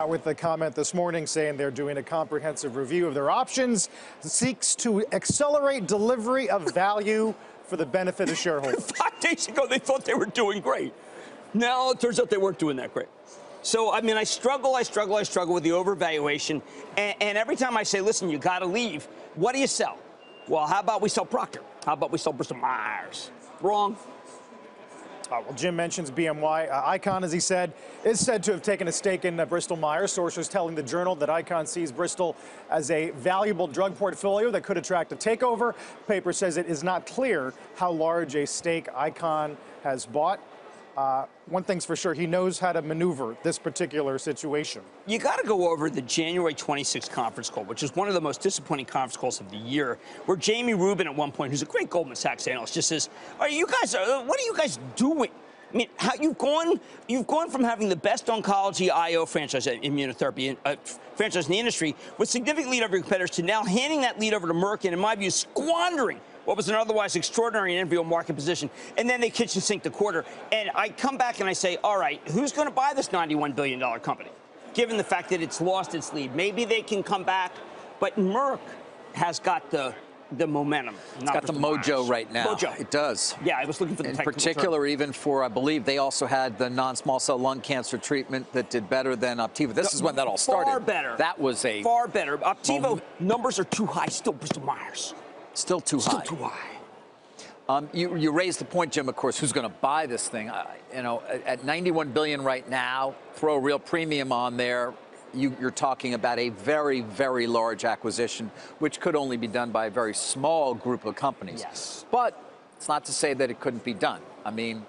With the comment this morning saying they're doing a comprehensive review of their options, seeks to accelerate delivery of value for the benefit of shareholders. 5 days ago, they thought they were doing great. Now it turns out they weren't doing that great. So, I mean, I struggle with the overvaluation. And every time I say, listen, you got to leave, what do you sell? Well, how about we sell Procter? How about we sell Bristol-Myers? Wrong. Well, Jim mentions BMY. Icahn, as he said, is said to have taken a stake in Bristol-Myers. Sources telling the Journal that Icahn sees Bristol as a valuable drug portfolio that could attract a takeover. The paper says it is not clear how large a stake Icahn has bought. One thing's for sure, he knows how to maneuver this particular situation. You got to go over the January 26th conference call, which is one of the most disappointing conference calls of the year, where Jamie Rubin at one point, who's a great Goldman Sachs analyst, just says, what are you guys doing? I mean, you've gone from having the best oncology IO franchise, immunotherapy franchise in the industry, with significant lead over your competitors, to now handing that lead over to Merck, and in my view, squandering what was an otherwise extraordinary and enviable market position. And then they kitchen sink the quarter. And I come back and I say, all right, who's going to buy this $91 billion company, given the fact that it's lost its lead? Maybe they can come back, but Merck has got the momentum. It's got the mojo right now. Mojo. It does. Yeah, I was looking for the technical In particular, term. even for, I believe, they also had the non-small cell lung cancer treatment that did better than Optiva. This is when that all started. Far better. That was a... Far better. Optiva numbers are too high. Still Bristol-Myers. Still too high. Still too high. You raised the point, Jim, of course, who's going to buy this thing? At $91 billion right now, throw a real premium on there, you're talking about a very, very large acquisition, which could only be done by a very small group of companies. Yes. But it's not to say that it couldn't be done. I mean,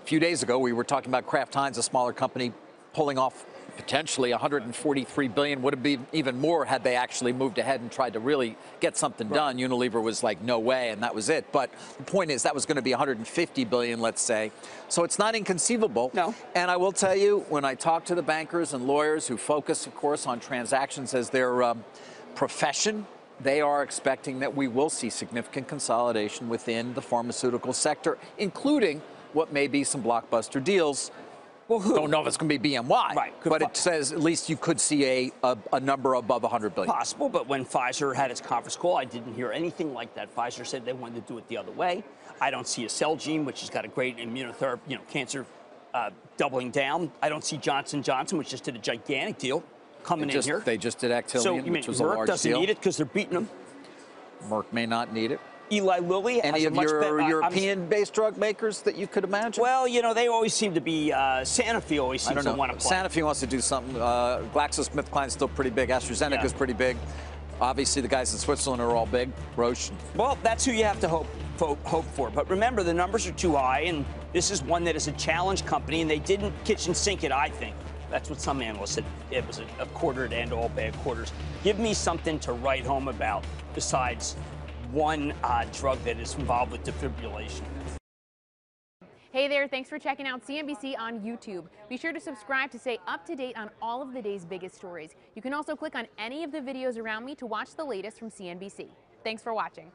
a few days ago, we were talking about Kraft Heinz, a smaller company, pulling off potentially $143 billion. Would have been even more had they actually moved ahead and tried to really get something done. Unilever was like, no way, and that was it. But the point is, that was going to be $150 billion, let's say. So it's not inconceivable. No. And I will tell you, when I talk to the bankers and lawyers who focus, of course, on transactions as their profession, they are expecting that we will see significant consolidation within the pharmaceutical sector, including what may be some blockbuster deals. Well, who? Don't know if it's going to be BMY, right? But it says at least you could see a number above $100 billion. Possible, but when Pfizer had its conference call, I didn't hear anything like that. Pfizer said they wanted to do it the other way. I don't see a Celgene, which has got a great immunotherapy, cancer doubling down. I don't see Johnson & Johnson, which just did a gigantic deal coming in here. They just did Actelion, so, which was a large deal. Merck doesn't need it because they're beating them. Merck may not need it. Eli Lilly. Any of your European-based drug makers that you could imagine? Well, they always seem to be, Sanofi always seems to want to play. Sanofi wants to do something. GlaxoSmithKline's still pretty big. AstraZeneca's pretty big. Obviously, the guys in Switzerland are all big. Roche. Well, that's who you have to hope for. But remember, the numbers are too high, and this is one that is a challenge company, and they didn't kitchen sink it, I think. That's what some analysts said. It was a quarter to end all bad quarters. Give me something to write home about besides one drug that is involved with defibrillation. Hey there, thanks for checking out CNBC on YouTube. Be sure to subscribe to stay up to date on all of the day's biggest stories. You can also click on any of the videos around me to watch the latest from CNBC. Thanks for watching.